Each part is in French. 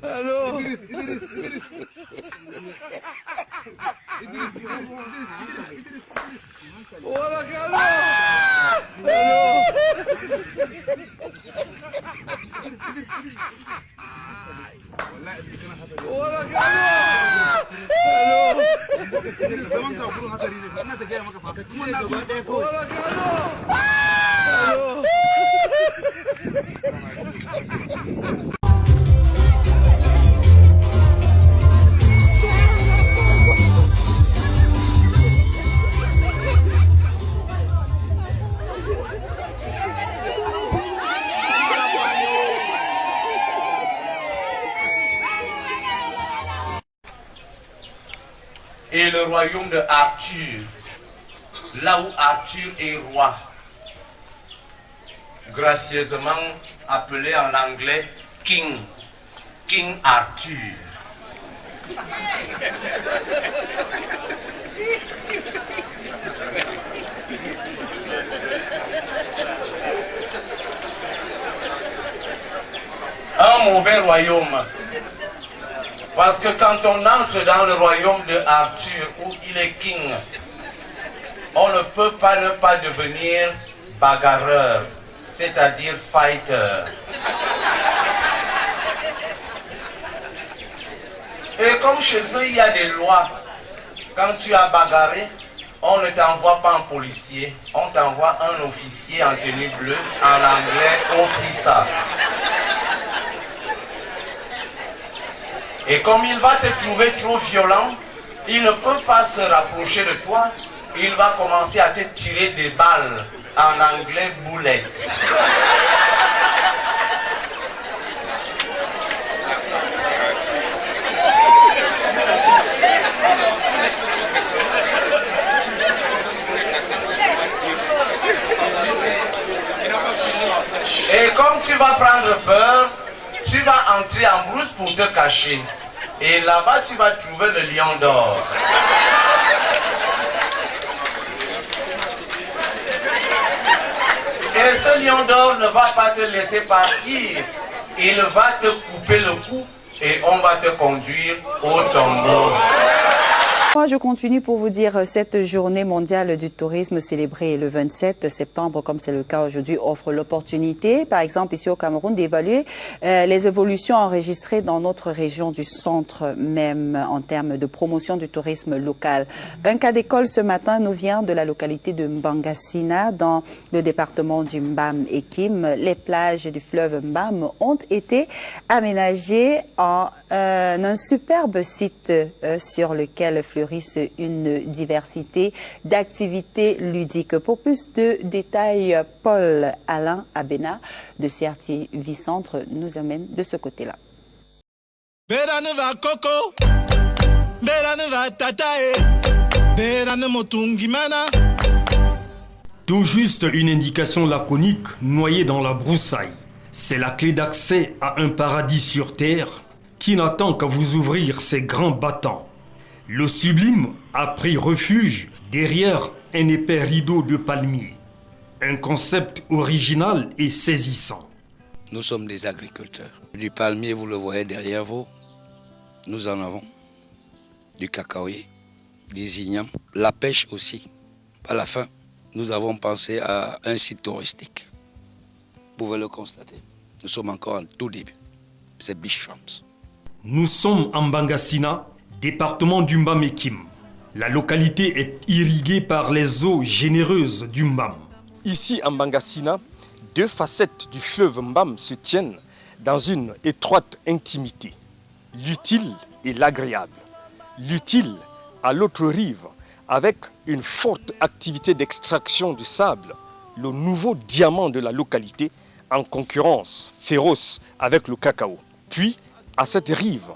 Allô. Voilà, allô. Voilà, et le royaume de Arthur, là où Arthur est roi, gracieusement appelé en anglais King Arthur. Un mauvais royaume. Parce que quand on entre dans le royaume de Arthur, où il est king, on ne peut pas ne pas devenir bagarreur, c'est-à-dire fighter. Et comme chez eux, il y a des lois. Quand tu as bagarré, on ne t'envoie pas un policier, on t'envoie un officier en tenue bleue, en anglais, officer. Et comme il va te trouver trop violent, il ne peut pas se rapprocher de toi. Il va commencer à te tirer des balles, en anglais bullet. Et comme tu vas prendre peur, tu vas entrer en brousse pour te cacher. Et là-bas, tu vas trouver le lion d'or. Et ce lion d'or ne va pas te laisser partir. Il va te couper le cou et on va te conduire au tombeau. Moi, je continue pour vous dire, cette journée mondiale du tourisme célébrée le 27 septembre, comme c'est le cas aujourd'hui, offre l'opportunité, par exemple ici au Cameroun, d'évaluer les évolutions enregistrées dans notre région du centre même en termes de promotion du tourisme local. Un cas d'école ce matin nous vient de la localité de Mbangassina, dans le département du Mbam-Ekim. Les plages du fleuve Mbam ont été aménagées en un superbe site sur lequel fleurissent une diversité d'activités ludiques. Pour plus de détails, Paul-Alain Abena de CRT Vicentre nous amène de ce côté-là. Tout juste une indication laconique noyée dans la broussaille. C'est la clé d'accès à un paradis sur terre qui n'attend qu'à vous ouvrir ses grands battants. Le sublime a pris refuge derrière un épais rideau de palmiers. Un concept original et saisissant. Nous sommes des agriculteurs. Du palmier, vous le voyez derrière vous, nous en avons. Du cacaoyer, des ignames, la pêche aussi. À la fin, nous avons pensé à un site touristique. Vous pouvez le constater. Nous sommes encore en tout début. C'est Beach Farms. Nous sommes en Mbangassina, département du Mbam-Ekim. La localité est irriguée par les eaux généreuses du Mbam. Ici, en Mbangassina, deux facettes du fleuve Mbam se tiennent dans une étroite intimité. L'utile et l'agréable. L'utile à l'autre rive, avec une forte activité d'extraction du sable, le nouveau diamant de la localité, en concurrence féroce avec le cacao. Puis, à cette rive,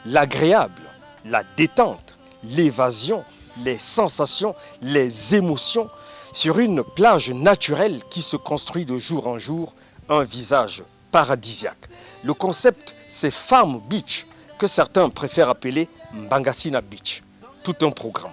l'agréable, la détente, l'évasion, les sensations, les émotions, sur une plage naturelle qui se construit de jour en jour un visage paradisiaque. Le concept, c'est Farm Beach, que certains préfèrent appeler Mbangassina Beach. Tout un programme.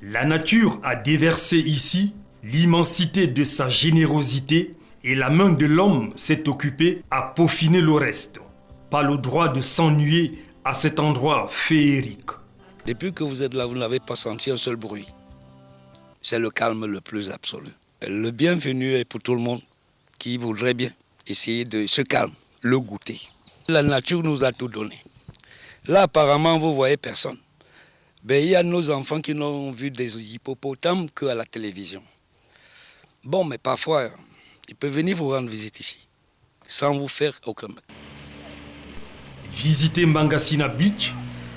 La nature a déversé ici l'immensité de sa générosité et la main de l'homme s'est occupée à peaufiner le reste. Pas le droit de s'ennuyer à cet endroit féerique. Depuis que vous êtes là, vous n'avez pas senti un seul bruit. C'est le calme le plus absolu. Le bienvenu est pour tout le monde qui voudrait bien essayer de ce calme, le goûter. La nature nous a tout donné. Là, apparemment, vous ne voyez personne. Ben, il y a nos enfants qui n'ont vu des hippopotames qu'à la télévision. Bon, mais parfois, ils peuvent venir vous rendre visite ici, sans vous faire aucun mal. Visiter Mbangasina Beach,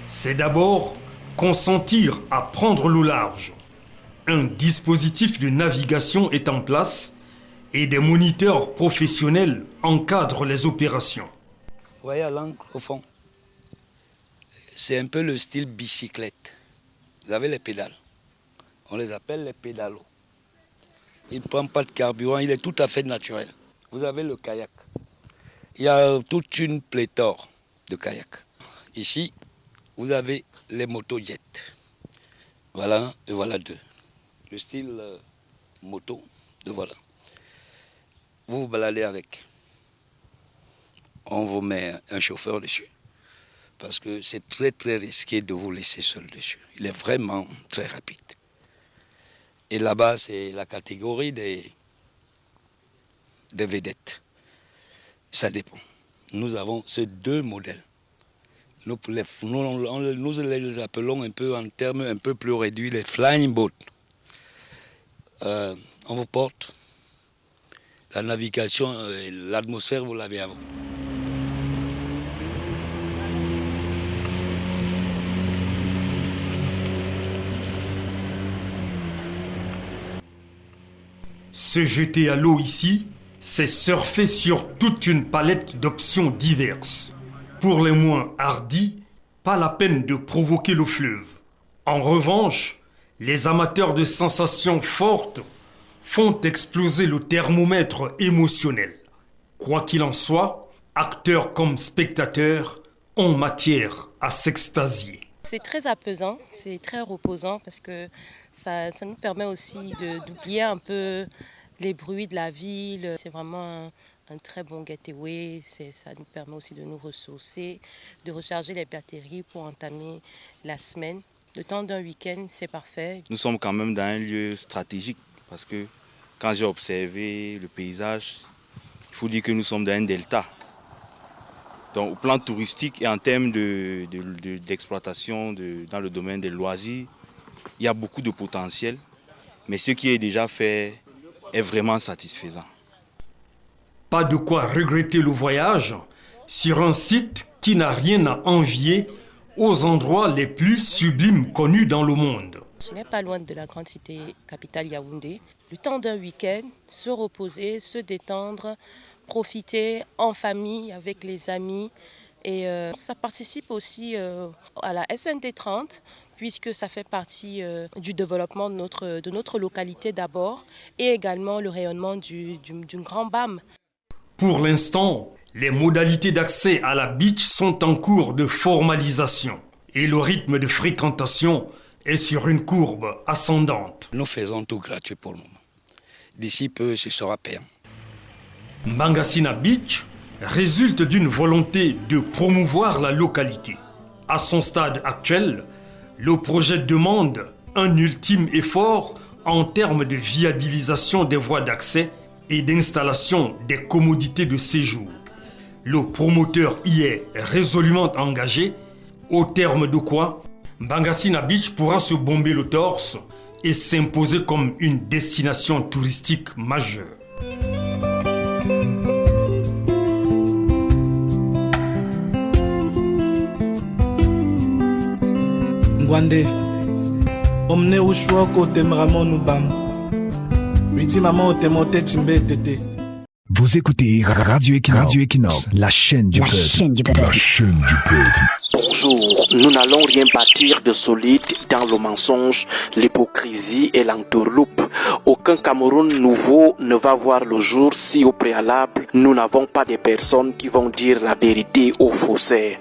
c'est d'abord consentir à prendre le large. Un dispositif de navigation est en place et des moniteurs professionnels encadrent les opérations. Vous voyez à l'angle, au fond, c'est un peu le style bicyclette. Vous avez les pédales. On les appelle les pédalos. Il ne prend pas de carburant, il est tout à fait naturel. Vous avez le kayak. Il y a toute une pléthore de kayaks. Ici, vous avez les motojets. Voilà un et voilà deux. Le style moto, de voilà. Vous vous baladez avec. On vous met un chauffeur dessus. Parce que c'est très très risqué de vous laisser seul dessus. Il est vraiment très rapide. Et là-bas, c'est la catégorie des vedettes. Ça dépend. Nous avons ces deux modèles. Nous les appelons un peu en termes un peu plus réduits, les flying boats. On vous porte. La navigation, l'atmosphère, vous l'avez à vous. Se jeter à l'eau ici, c'est surfer sur toute une palette d'options diverses. Pour les moins hardis, pas la peine de provoquer le fleuve. En revanche, les amateurs de sensations fortes font exploser le thermomètre émotionnel. Quoi qu'il en soit, acteurs comme spectateurs ont matière à s'extasier. C'est très apaisant, c'est très reposant parce que ça nous permet aussi d'oublier un peu les bruits de la ville. C'est vraiment un très bon getaway. Ça nous permet aussi de nous ressourcer, de recharger les batteries pour entamer la semaine. Le temps d'un week-end, c'est parfait. Nous sommes quand même dans un lieu stratégique parce que quand j'ai observé le paysage, il faut dire que nous sommes dans un delta. Donc au plan touristique et en termes d'exploitation dans le domaine des loisirs, il y a beaucoup de potentiel, mais ce qui est déjà fait est vraiment satisfaisant. Pas de quoi regretter le voyage sur un site qui n'a rien à envier aux endroits les plus sublimes connus dans le monde. Ce n'est pas loin de la grande cité capitale Yaoundé. Le temps d'un week-end, se reposer, se détendre, profiter en famille avec les amis. Et ça participe aussi à la SND 30, puisque ça fait partie du développement de notre localité d'abord, et également le rayonnement du Grand BAM. Pour l'instant, les modalités d'accès à la beach sont en cours de formalisation et le rythme de fréquentation est sur une courbe ascendante. Nous faisons tout gratuit pour le moment. D'ici peu, ce sera payant. Mbangasina Beach résulte d'une volonté de promouvoir la localité. À son stade actuel, le projet demande un ultime effort en termes de viabilisation des voies d'accès et d'installation des commodités de séjour. Le promoteur y est résolument engagé, au terme de quoi Mbangasina Beach pourra se bomber le torse et s'imposer comme une destination touristique majeure. Ngwande, omne ushwa kote mramo nubam. Witi maman otemote timbe tete. Vous écoutez Radio Equinox, la chaîne du peuple. La chaîne du peuple. Bonjour, nous n'allons rien bâtir de solide dans le mensonge, l'hypocrisie et l'entourloupe. Aucun Cameroun nouveau ne va voir le jour si au préalable, nous n'avons pas des personnes qui vont dire la vérité aux faussaires.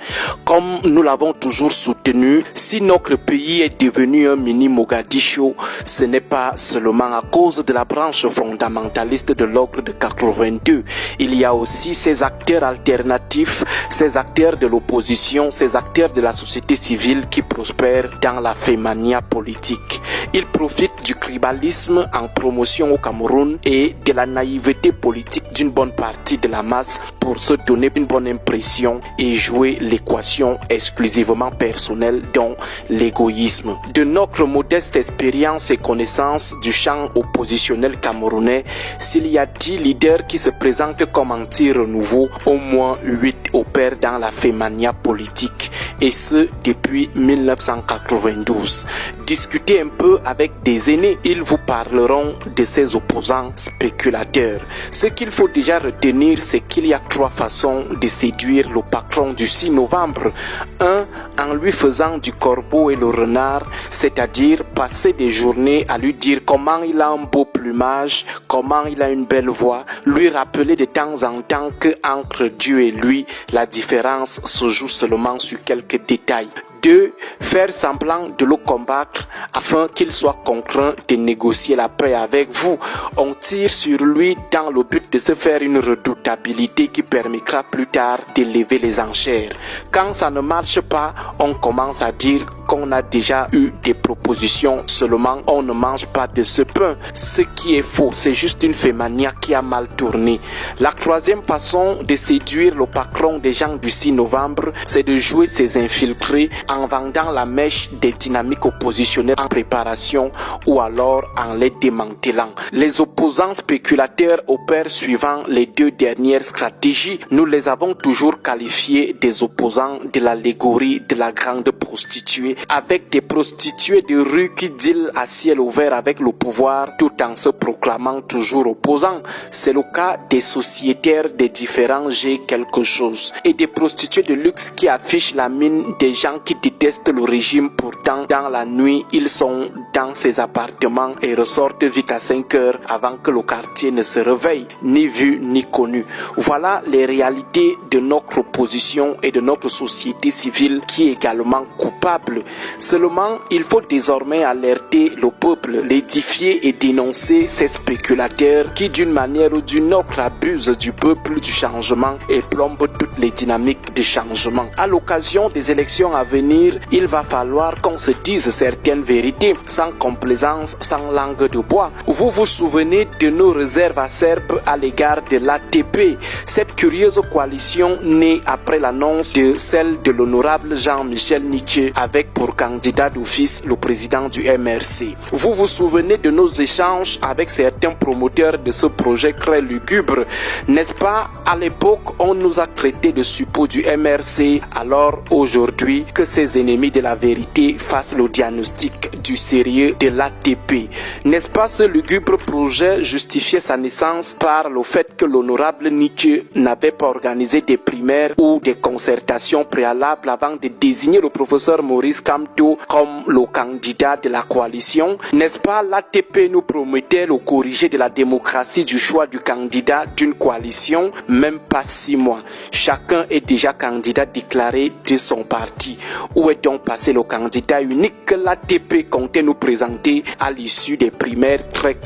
Comme nous l'avons toujours soutenu, si notre pays est devenu un mini Mogadiscio, ce n'est pas seulement à cause de la branche fondamentaliste de l'Ocre de 82. Il y a aussi ces acteurs alternatifs, ces acteurs de l'opposition, ces acteurs de la société civile qui prospèrent dans la fémania politique. Ils profitent du tribalisme en promotion au Cameroun et de la naïveté politique d'une bonne partie de la masse pour se donner une bonne impression et jouer l'équation exclusivement personnelle dont l'égoïsme. De notre modeste expérience et connaissance du champ oppositionnel camerounais, s'il y a 10 leaders qui se présentent comme anti-renouveau, au moins 8 opèrent dans la fémania politique, et ce depuis 1992. Discutez un peu avec des aînés, ils vous parleront de ces opposants spéculateurs. Ce qu'il faut déjà retenir, c'est qu'il y a 3 façons de séduire le patron du 6 novembre. 1. En lui faisant du corbeau et le renard, c'est-à-dire passer des journées à lui dire comment il a un beau plumage, comment il a une belle voix, lui rappeler de temps en temps que entre Dieu et lui, la différence se joue seulement sur quelques détails. 2. Faire semblant de le combattre afin qu'il soit contraint de négocier la paix avec vous. On tire sur lui dans le but de se faire une redoutabilité qui permettra plus tard d'élever les enchères. Quand ça ne marche pas, on commence à dire qu'on a déjà eu des propositions, seulement on ne mange pas de ce pain. Ce qui est faux, c'est juste une fémania qui a mal tourné. La 3e façon de séduire le patron des gens du 6 novembre, c'est de jouer ses infiltrés en vendant la mèche des dynamiques oppositionnelles en préparation ou alors en les démantelant. Les opposants spéculateurs opèrent suivant les 2 dernières stratégies. Nous les avons toujours qualifiés des opposants de l'allégorie de la grande prostituée, avec des prostituées de rue qui dealent à ciel ouvert avec le pouvoir tout en se proclamant toujours opposants. C'est le cas des sociétaires des différents G quelque chose et des prostituées de luxe qui affichent la mine des gens qui détestent le régime. Pourtant, dans la nuit, ils sont dans ces appartements et ressortent vite à 5 heures avant que le quartier ne se réveille, ni vu ni connu. Voilà les réalités de notre opposition et de notre société civile qui est également coupable. Seulement, il faut désormais alerter le peuple, l'édifier et dénoncer ces spéculateurs qui d'une manière ou d'une autre abusent du peuple du changement et plombent toutes les dynamiques de changement. À l'occasion des élections à venir, il va falloir qu'on se dise certaines vérités, sans complaisance, sans langue de bois. Vous vous souvenez de nos réserves acerbes à l'égard de l'ATP, cette curieuse coalition née après l'annonce de celle de l'honorable Jean-Michel Niché avec pour candidat d'office le président du MRC. Vous vous souvenez de nos échanges avec certains promoteurs de ce projet très lugubre, n'est-ce pas? À l'époque, on nous a traités de suppôts du MRC, alors aujourd'hui que ces ennemis de la vérité fassent le diagnostic du sérieux de l'ATP. N'est-ce pas ce lugubre projet justifiait sa naissance par le fait que l'honorable Nietzsche n'avait pas organisé des primaires ou des concertations préalables avant de désigner le professeur Maurice Kamto comme le candidat de la coalition? N'est-ce pas l'ATP nous promettait le corrigé de la démocratie du choix du candidat d'une coalition? Même pas 6 mois. Chacun est déjà candidat déclaré de son parti. Où est donc passé le candidat unique que l'ATP comptait nous présenter à l'issue des primaires très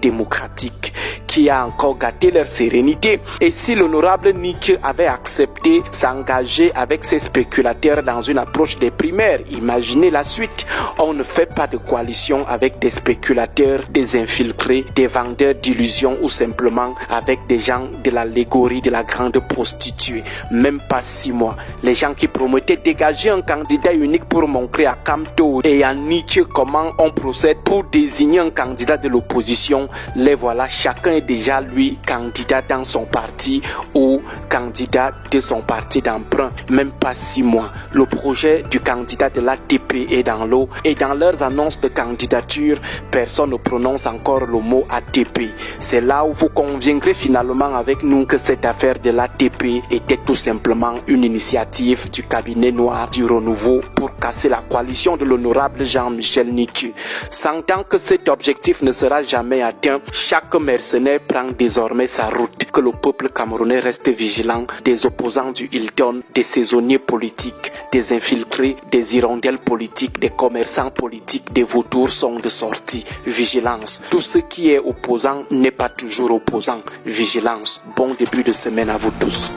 démocratiques, qui a encore gâté leur sérénité? Et si l'honorable Nietzsche avait accepté s'engager avec ses spéculateurs dans une approche des primaires, imaginez la suite. On ne fait pas de coalition avec des spéculateurs, des infiltrés, des vendeurs d'illusions ou simplement avec des gens de l'allégorie de la grande prostituée. Même pas 6 mois. Les gens qui promettaient dégager un candidat unique pour montrer à Kamto et à Nietzsche comment on procède pour désigner un candidat de l'opposition, les voilà, chacun est déjà lui candidat dans son parti ou candidat quitté son parti d'emprunt, même pas 6 mois. Le projet du candidat de l'ATP est dans l'eau et dans leurs annonces de candidature, personne ne prononce encore le mot ATP. C'est là où vous conviendrez finalement avec nous que cette affaire de l'ATP était tout simplement une initiative du cabinet noir du renouveau pour casser la coalition de l'honorable Jean-Michel Nithieu. Sentant que cet objectif ne sera jamais atteint, chaque mercenaire prend désormais sa route. Que le peuple camerounais reste vigilant des opposants du Hilton, des saisonniers politiques, des infiltrés, des hirondelles politiques, des commerçants politiques, des vautours sont de sortie. Vigilance. Tout ce qui est opposant n'est pas toujours opposant. Vigilance. Bon début de semaine à vous tous.